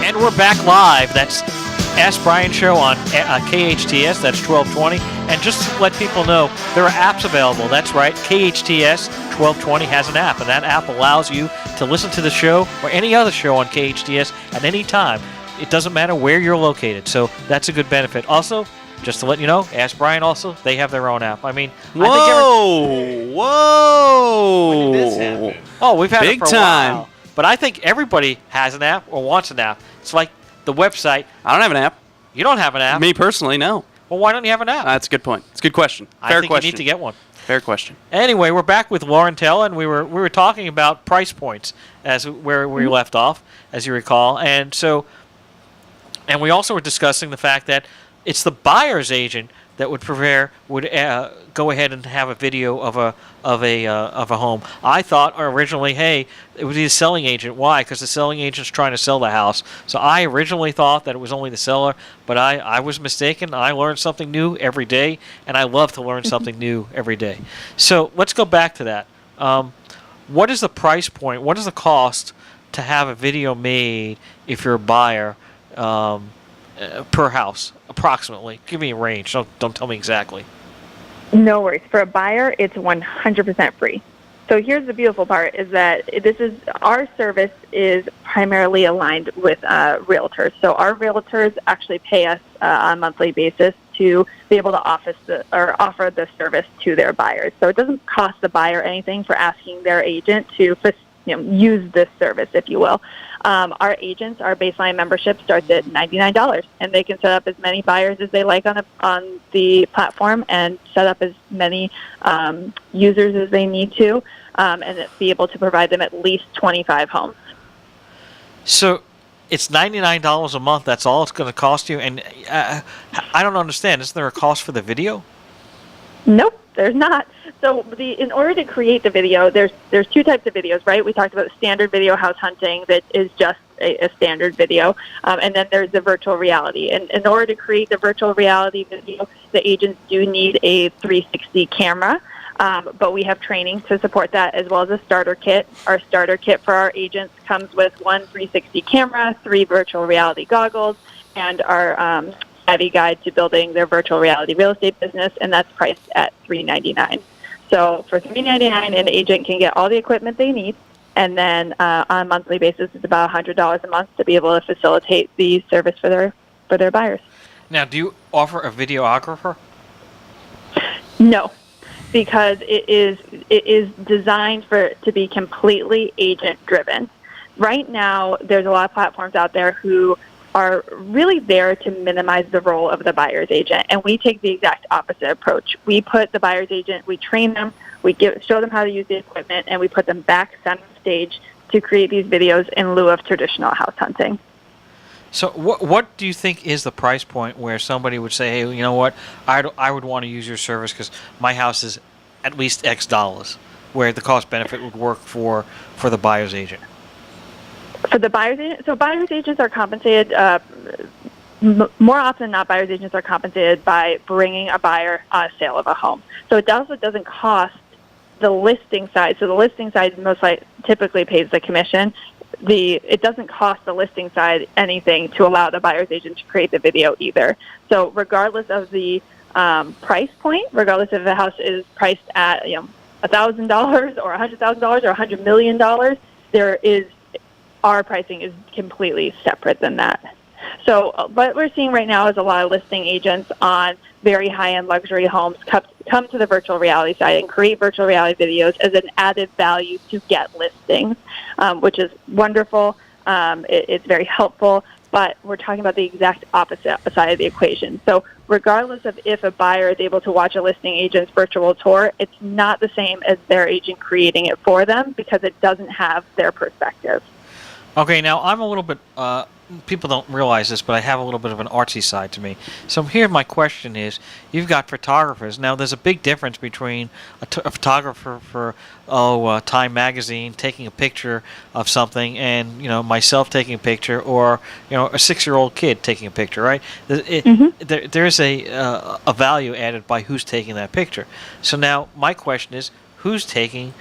And we're back live. That's Ask Brien Show on KHTS. That's 1220. And just to let people know, there are apps available. That's right. KHTS 1220 has an app, and that app allows you to listen to the show or any other show on KHTS at any time. It doesn't matter where you're located. So that's a good benefit. Also, just to let you know, Ask Brien also, they have their own app. I mean, whoa! When did this happen? Oh, we've had Big it for a time. while. But I think everybody has an app or wants an app. It's like the website. I don't have an app. You don't have an app? Me personally, no. Well, why don't you have an app? That's a good point. It's a good question. I think you need to get one. Fair question. Anyway, we're back with Lauren Tell, and we were talking about price points as where we left off, as you recall. And we also were discussing the fact that it's the buyer's agent that would go ahead and have a video of a home. I thought originally, hey, it would be the selling agent. Why? Because the selling agent's trying to sell the house. So I originally thought that it was only the seller, but I was mistaken. I learned something new every day, and I love to learn something new every day. So let's go back to that. What is the price point? What is the cost to have a video made if you're a buyer? Per house, approximately. Give me a range. Don't tell me exactly. No worries. For a buyer, it's 100% free. So here's the beautiful part: is that our service is primarily aligned with realtors. So our realtors actually pay us on a monthly basis to be able to offer the service to their buyers. So it doesn't cost the buyer anything for asking their agent to use this service, if you will. Our agents, our baseline membership starts at $99, and they can set up as many buyers as they like on the platform and set up as many users as they need to, and be able to provide them at least 25 homes. So it's $99 a month. That's all it's going to cost you? And I don't understand. Isn't there a cost for the video? Nope, there's not. So in order to create the video, there's two types of videos, right? We talked about the standard video house hunting that is just a standard video, and then there's the virtual reality. And in order to create the virtual reality video, the agents do need a 360 camera, but we have training to support that, as well as a starter kit. Our starter kit for our agents comes with one 360 camera, 3 virtual reality goggles, and our savvy guide to building their virtual reality real estate business, and that's priced at $399. So for $399, an agent can get all the equipment they need, and then on a monthly basis, it's about $100 a month to be able to facilitate the service for their buyers. Now, do you offer a videographer? No, because it is designed to be completely agent driven. Right now, there's a lot of platforms out there who are really there to minimize the role of the buyer's agent, and we take the exact opposite approach. We put the buyer's agent, we train them, we show them how to use the equipment, and we put them back center stage to create these videos in lieu of traditional house hunting. So what do you think is the price point where somebody would say, hey, you know what, I would want to use your service because my house is at least X dollars, where the cost benefit would work for the buyer's agent? For the buyer's agent, so buyer's agents are compensated, more often than not, buyer's agents are compensated by bringing a buyer on a sale of a home. So it also doesn't cost the listing side. So the listing side typically pays the commission. It doesn't cost the listing side anything to allow the buyer's agent to create the video either. So regardless of the price point, regardless if the house is priced at $1,000 or $100,000 or $100 million, our pricing is completely separate than that. So what we're seeing right now is a lot of listing agents on very high-end luxury homes come to the virtual reality side and create virtual reality videos as an added value to get listings, which is wonderful. It's very helpful, but we're talking about the exact opposite side of the equation. So regardless of if a buyer is able to watch a listing agent's virtual tour, it's not the same as their agent creating it for them because it doesn't have their perspective. Okay, now I'm a little bit, people don't realize this, but I have a little bit of an artsy side to me. So here my question is, you've got photographers. Now there's a big difference between a photographer for, Time Magazine taking a picture of something and, myself taking a picture, or, a 6-year-old kid taking a picture, right? There's a value added by who's taking that picture. So now my question is, who's going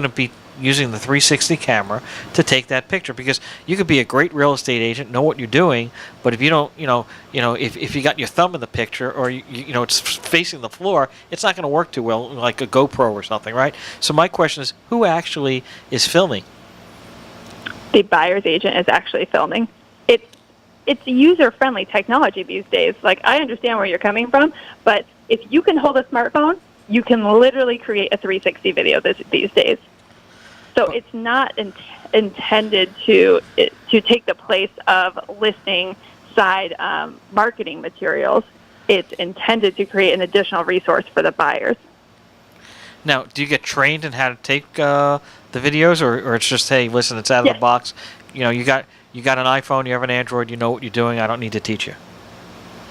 to be using the 360 camera to take that picture, because you could be a great real estate agent, know what you're doing, but if you don't, if you got your thumb in the picture, or it's facing the floor, it's not going to work too well, like a GoPro or something, right? So my question is, who actually is filming? The buyer's agent is actually filming. It's user-friendly technology these days. Like, I understand where you're coming from, but if you can hold a smartphone, you can literally create a 360 video these days. So it's not intended to take the place of listing side marketing materials. It's intended to create an additional resource for the buyers. Now, do you get trained in how to take the videos, or it's just, hey, listen, it's out of the box. You got an iPhone, you have an Android, you know what you're doing. I don't need to teach you.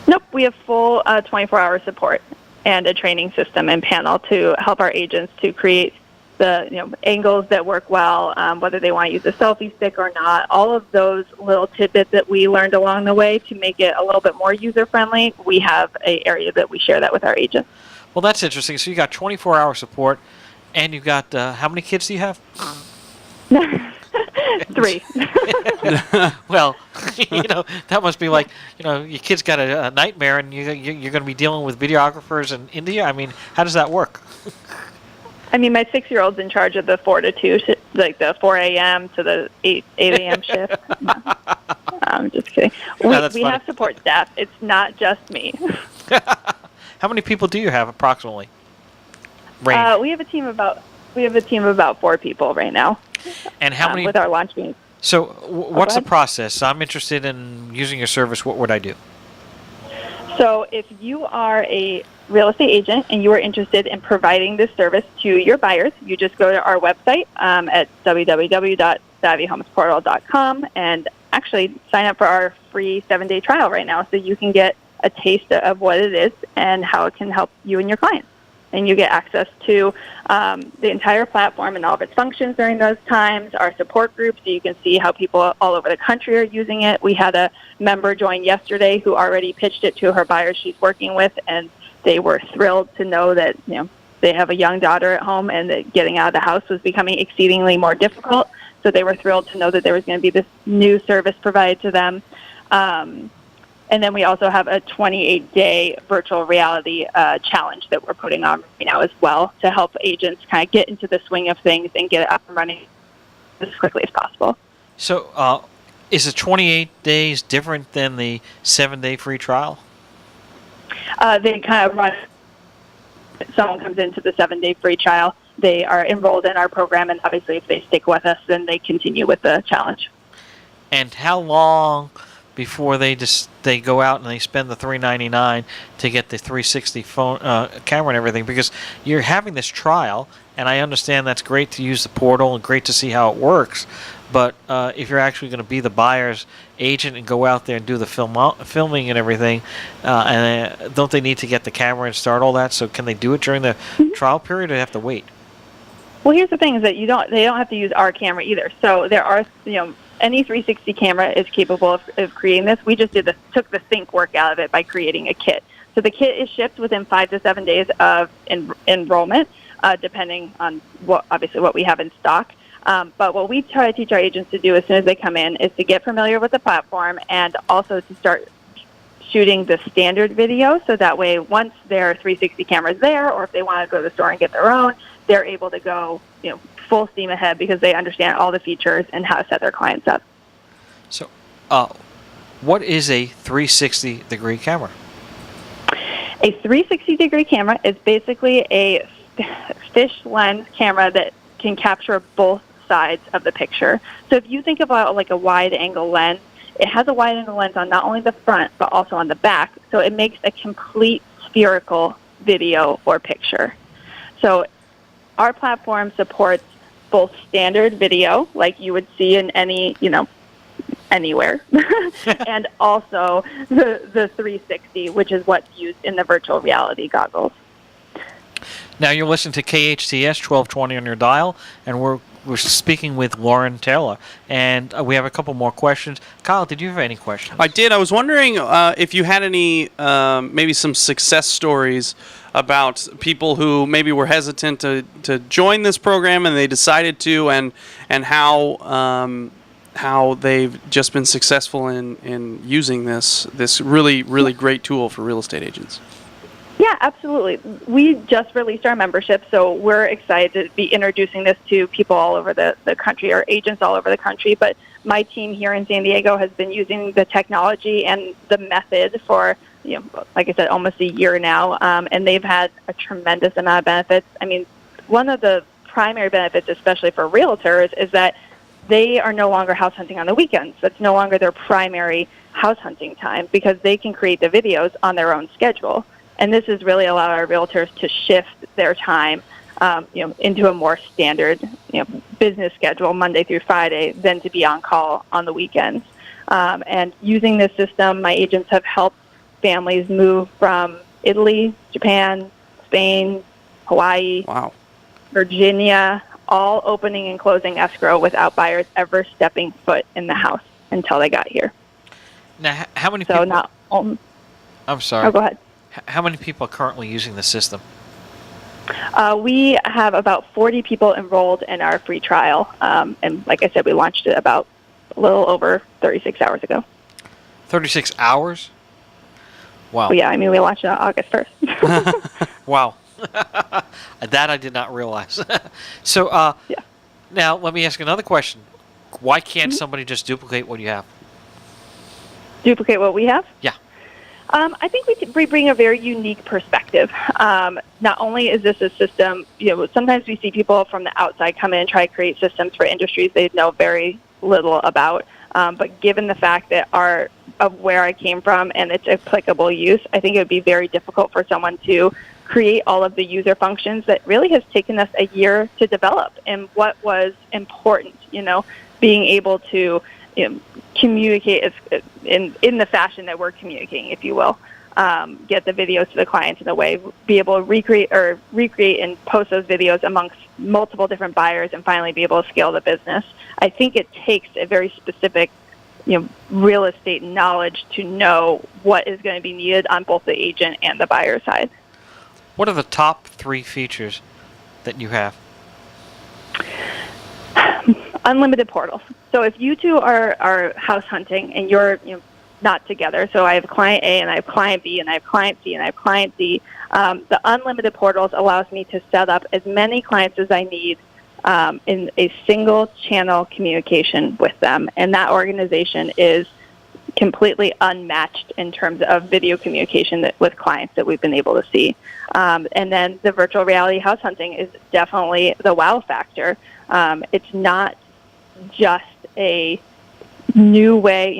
Nope, we have full 24-hour support and a training system and panel to help our agents to create the angles that work well, whether they want to use a selfie stick or not. All of those little tidbits that we learned along the way to make it a little bit more user-friendly, we have an area that we share that with our agents. Well, that's interesting. So you got 24-hour support, and you got how many kids do you have? 3. Well, that must be like, your kid's got a nightmare, and you're going to be dealing with videographers in India. I mean, how does that work? I mean, my 6-year-old's in charge of the 4 to 2, like the 4 a.m. to the 8 a.m. shift. No. I'm just kidding. We have support staff. It's not just me. How many people do you have approximately? We have a team of about 4 people right now. And how many with our launch meetings? So, what's the process? I'm interested in using your service. What would I do? So, if you are a real estate agent and you are interested in providing this service to your buyers, you just go to our website at www.savvyhomesportal.com and actually sign up for our free 7-day trial right now, so you can get a taste of what it is and how it can help you and your clients. And you get access to the entire platform and all of its functions during those times, our support group, so you can see how people all over the country are using it. We had a member join yesterday who already pitched it to her buyers she's working with, and they were thrilled to know that they have a young daughter at home and that getting out of the house was becoming exceedingly more difficult. So they were thrilled to know that there was going to be this new service provided to them. And then we also have a 28-day virtual reality challenge that we're putting on right now as well to help agents kind of get into the swing of things and get it up and running as quickly as possible. So is the 28 days different than the 7-day free trial? They kind of run. Someone comes into the 7-day free trial, they are enrolled in our program, and obviously if they stick with us, then they continue with the challenge. And how long before they go out and they spend the $399 to get the 360 phone camera and everything? Because you're having this trial, and I understand that's great to use the portal and great to see how it works. But if you're actually going to be the buyer's agent and go out there and do the filming and everything, and don't they need to get the camera and start all that? So can they do it during the trial period, or do they have to wait? Well, here's the thing: is that they don't have to use our camera either. So there are any 360 camera is capable of creating this. We just took the think work out of it by creating a kit. So the kit is shipped within 5 to 7 days of enrollment, depending on what we have in stock. But what we try to teach our agents to do as soon as they come in is to get familiar with the platform and also to start shooting the standard video, so that way once their 360 camera is there, or if they want to go to the store and get their own, they're able to go full steam ahead because they understand all the features and how to set their clients up. So what is a 360-degree camera? A 360-degree camera is basically a fish lens camera that can capture both sides of the picture. So if you think about like a wide-angle lens, it has a wide-angle lens on not only the front but also on the back, so it makes a complete spherical video or picture. So our platform supports both standard video, like you would see in any, anywhere, and also the 360, which is what's used in the virtual reality goggles. Now you're listening to KHTS 1220 on your dial, and we're we're speaking with Lauren Taylor, and we have a couple more questions. Kyle, did you have any questions? I did. I was wondering if you had any, maybe some success stories about people who maybe were hesitant to join this program and they decided to, and how they've just been successful in using this really great tool for real estate agents. Yeah, absolutely. We just released our membership, so we're excited to be introducing this to people all over the country, or agents all over the country. But my team here in San Diego has been using the technology and the method for, like I said, almost a year now, and they've had a tremendous amount of benefits. I mean, one of the primary benefits, especially for realtors, is that they are no longer house hunting on the weekends. That's no longer their primary house hunting time, because they can create the videos on their own schedule. And this has really allowed our realtors to shift their time, into a more standard, business schedule, Monday through Friday, than to be on call on the weekends. And using this system, my agents have helped families move from Italy, Japan, Spain, Hawaii, Wow. Virginia, all opening and closing escrow without buyers ever stepping foot in the house until they got here. Now, how many So people... I'm sorry. Oh, go ahead. How many people are currently using the system? We have about 40 people enrolled in our free trial. And like I said, we launched it about a little over 36 hours ago. 36 hours? Wow. Well, yeah, I mean, we launched it on August 1st. Wow. That I did not realize. So, Yeah. Now let me ask another question. Why can't somebody just duplicate what you have? Duplicate what we have? Yeah. I think we bring a very unique perspective. Not only is this a system, sometimes we see people from the outside come in and try to create systems for industries they know very little about. But given the fact that of where I came from and its applicable use, I think it would be very difficult for someone to create all of the user functions that really has taken us a year to develop. And what was important, being able to communicate in the fashion that we're communicating, if you will. Get the videos to the clients in a way, be able to recreate and post those videos amongst multiple different buyers, and finally be able to scale the business. I think it takes a very specific, real estate knowledge to know what is going to be needed on both the agent and the buyer side. What are the top 3 features that you have? Unlimited portals. So if you two are house hunting and you're not together, so I have client A and I have client B and I have client C and I have client D, the unlimited portals allows me to set up as many clients as I need in a single channel communication with them. And that organization is completely unmatched in terms of video communication with clients that we've been able to see. And then the virtual reality house hunting is definitely the wow factor. It's not just a new way.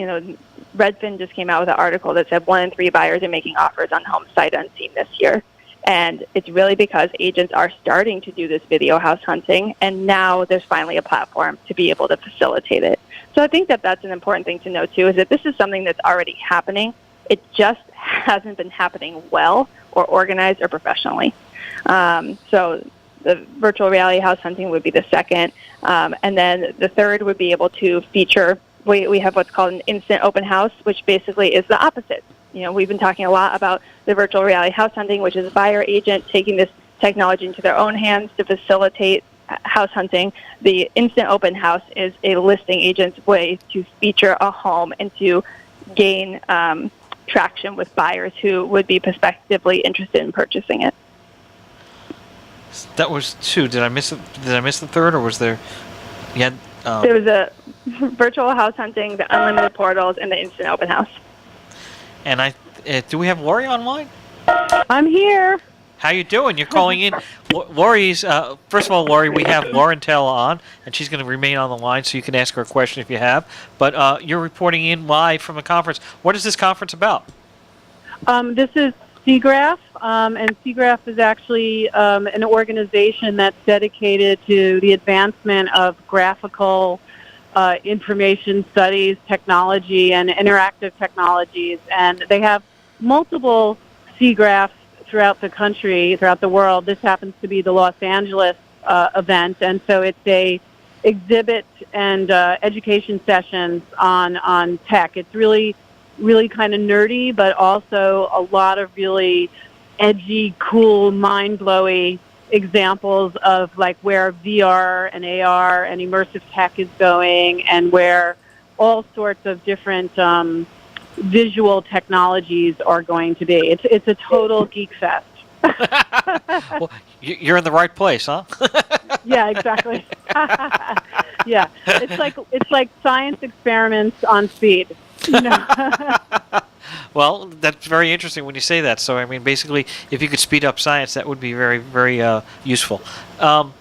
Redfin just came out with an article that said 1 in 3 buyers are making offers on homes sight unseen this year. And it's really because agents are starting to do this video house hunting, and now there's finally a platform to be able to facilitate it. So I think that that's an important thing to know, too, is that this is something that's already happening. It just hasn't been happening well or organized or professionally. So the virtual reality house hunting would be the second. And then the third would be able to feature, we have what's called an instant open house, which basically is the opposite. We've been talking a lot about the virtual reality house hunting, which is a buyer agent taking this technology into their own hands to facilitate house hunting. The instant open house is a listing agent's way to feature a home and to gain traction with buyers who would be prospectively interested in purchasing it. That was 2. Did I miss it? Did I miss the third, or was there? Yeah. There was a virtual house hunting, the unlimited portals, and the instant open house. And do we have Lori online? I'm here. How you doing? You're calling in. Lori's, first of all, Lori, we have Lauren Taylor on, and she's going to remain on the line, so you can ask her a question if you have. But you're reporting in live from a conference. What is this conference about? This is CGRAPH, and CGRAPH is actually an organization that's dedicated to the advancement of graphical information studies, technology, and interactive technologies. And they have multiple CGRAPHs throughout the country, throughout the world. This happens to be the Los Angeles event, and so it's a exhibit and education sessions on tech. It's really kind of nerdy, but also a lot of really edgy, cool, mind-blowing examples of like where VR and AR and immersive tech is going, and where all sorts of different visual technologies are going to be. It's a total geek fest. Well, you're in the right place, huh? Yeah, exactly. Yeah, it's like science experiments on speed. You know? Well, that's very interesting when you say that. So, I mean, basically, if you could speed up science, that would be very, very useful.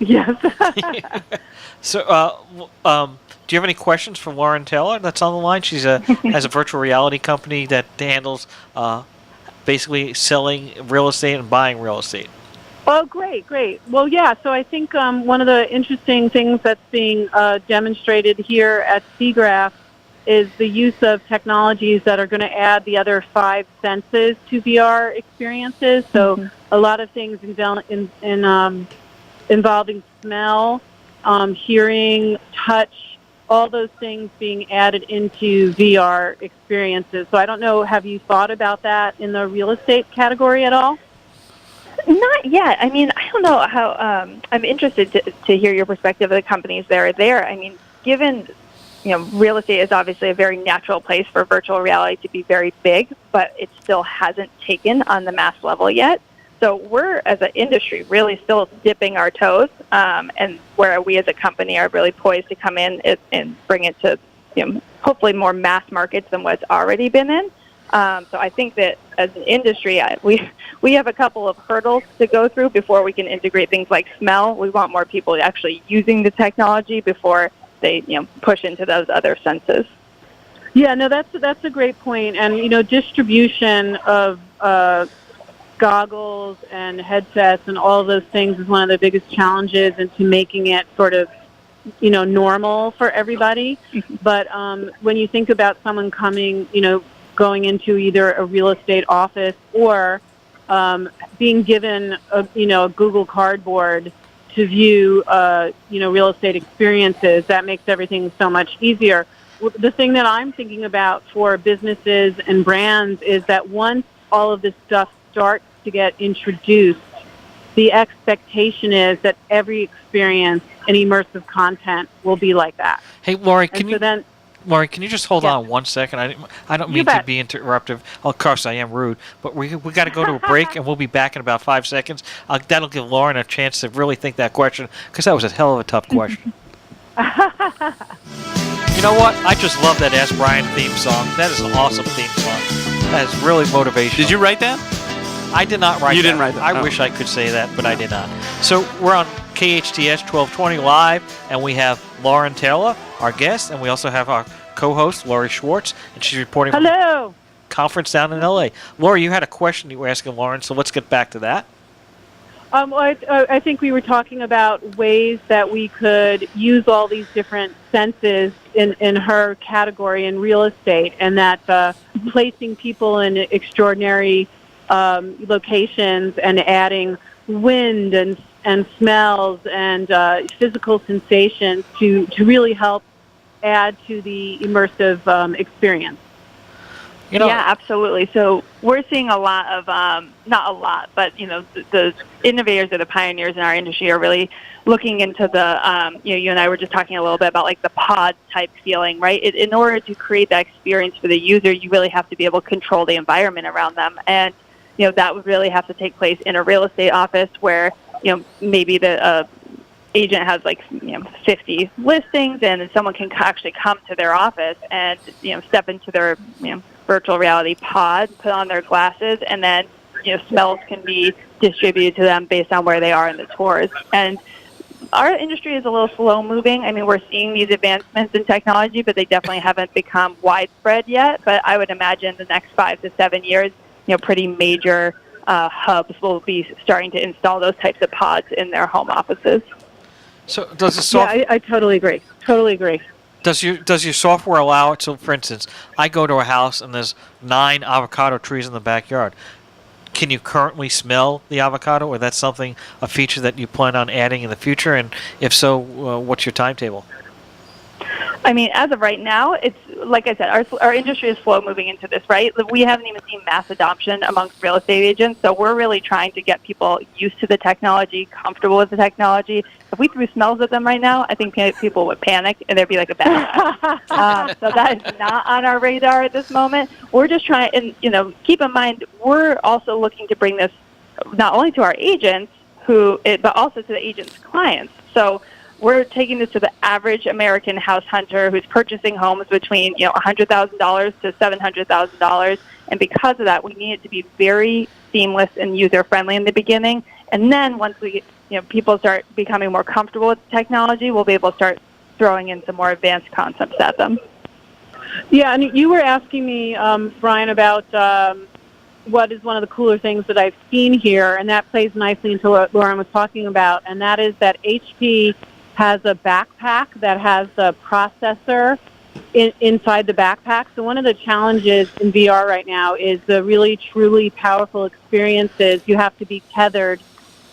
Yes. So, do you have any questions for Lauren Taylor that's on the line? She's has a virtual reality company that handles basically selling real estate and buying real estate. Oh, great. Well, yeah, so I think one of the interesting things that's being demonstrated here at SeaGraph is the use of technologies that are going to add the other 5 senses to VR experiences. So a lot of things involving smell, hearing, touch, all those things being added into VR experiences. So I don't know, have you thought about that in the real estate category at all? Not yet. I mean, I don't know how. I'm interested to hear your perspective of the companies that are there. I mean, given real estate is obviously a very natural place for virtual reality to be very big, but it still hasn't taken on the mass level yet. So we're, as an industry, really still dipping our toes, and where we as a company are really poised to come in and bring it to hopefully more mass markets than what's already been in. So I think that as an industry, we have a couple of hurdles to go through before we can integrate things like smell. We want more people actually using the technology before they push into those other senses. Yeah, no, that's a great point. And distribution of goggles and headsets and all of those things is one of the biggest challenges into making it sort of normal for everybody. But when you think about someone going into either a real estate office or being given a Google Cardboard to view real estate experiences, that makes everything so much easier. The thing that I'm thinking about for businesses and brands is that once all of this stuff starts to get introduced, the expectation is that every experience in immersive content will be like that. Hey, Lori, Laurie, can you just hold Yeah. on 1 second? I don't mean to be interruptive. Of course, I am rude, but we got to go to a break, and we'll be back in about 5 seconds. That'll give Lauren a chance to really think that question, because that was a hell of a tough question. You know what? I just love that Ask Brien theme song. That is an awesome theme song. That is really motivational. Did you write that? I did not write that. You didn't write that. I wish I could say that, but I did not. So we're on KHTS 1220 live, and we have Lauren Taylor, our guest, and we also have our co-host, Lori Schwartz, and she's reporting from Hello. a conference down in L.A. Lori, you had a question you were asking Lauren, so let's get back to that. I think we were talking about ways that we could use all these different senses in her category in real estate, and that placing people in extraordinary locations and adding wind and smells and physical sensations to really help add to the immersive experience. Yeah, absolutely. So we're seeing a lot of, not a lot, but, the innovators or the pioneers in our industry are really looking into the, you and I were just talking a little bit about like the pod type feeling, right? In order to create that experience for the user, you really have to be able to control the environment around them. And, that would really have to take place in a real estate office where, maybe the agent has 50 listings, and someone can actually come to their office and step into their virtual reality pod, put on their glasses, and then smells can be distributed to them based on where they are in the tours. And our industry is a little slow moving. I mean, we're seeing these advancements in technology, but they definitely haven't become widespread yet. But I would imagine the next 5 to 7 years, pretty major hubs will be starting to install those types of pods in their home offices. So does the software? Yeah, I totally agree. Does your software allow it? So, for instance, I go to a house and there's 9 avocado trees in the backyard. can you currently smell the avocado, or that's a feature that you plan on adding in the future? And if so, what's your timetable? I mean, as of right now, it's like I said, our industry is slow moving into this, right? We haven't even seen mass adoption amongst real estate agents, so we're really trying to get people used to the technology, comfortable with the technology. If we threw smells at them right now, I think people would panic, and there'd be like a backlash. So that is not on our radar at this moment. We're just trying, and keep in mind, we're also looking to bring this not only to our agents, but also to the agents' clients. So we're taking this to the average American house hunter who's purchasing homes between $100,000 to $700,000, and because of that, we need it to be very seamless and user friendly in the beginning. And then once people start becoming more comfortable with the technology, we'll be able to start throwing in some more advanced concepts at them. Yeah, and you were asking me, Brien, about what is one of the cooler things that I've seen here, and that plays nicely into what Lauren was talking about, and that is that HP has a backpack that has a processor inside the backpack. So one of the challenges in VR right now is the really, truly powerful experiences. You have to be tethered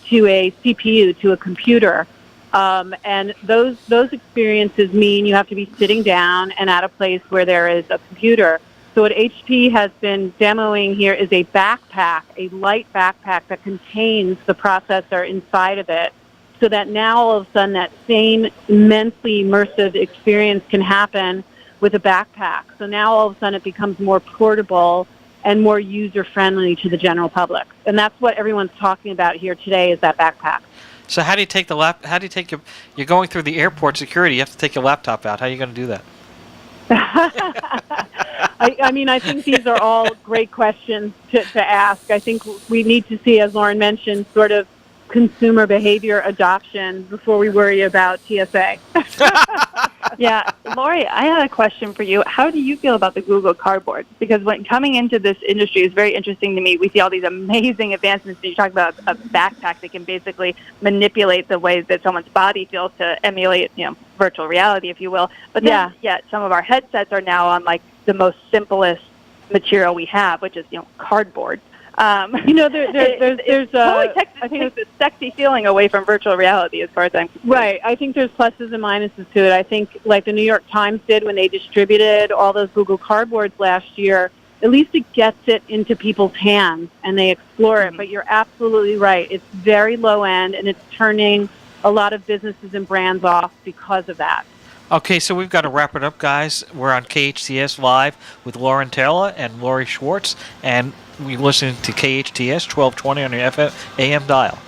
to a CPU, to a computer. And those experiences mean you have to be sitting down and at a place where there is a computer. So what HP has been demoing here is a backpack, a light backpack that contains the processor inside of it, so that now all of a sudden that same immensely immersive experience can happen with a backpack. So now all of a sudden it becomes more portable and more user-friendly to the general public. And that's what everyone's talking about here today, is that backpack. So how do you take you're going through the airport security, you have to take your laptop out. How are you going to do that? I mean, I think these are all great questions to ask. I think we need to see, as Lauren mentioned, sort of consumer behavior adoption before we worry about TSA. Yeah, Lori, I had a question for you. How do you feel about the Google Cardboard? Because when coming into this industry is very interesting to me. We see all these amazing advancements. You talk about a backpack that can basically manipulate the way that someone's body feels to emulate, virtual reality, if you will. But then, yet some of our headsets are now on like the most simplest material we have, which is cardboard. There's totally I think it's a sexy feeling away from virtual reality as far as I'm concerned. Right. I think there's pluses and minuses to it. I think like the New York Times did when they distributed all those Google Cardboards last year, at least it gets it into people's hands and they explore it. But you're absolutely right. It's very low end, and it's turning a lot of businesses and brands off because of that. Okay, so we've got to wrap it up, guys. We're on KHTS Live with Lauren Taylor and Lori Schwartz, and we're listening to KHTS 1220 on your FM AM dial.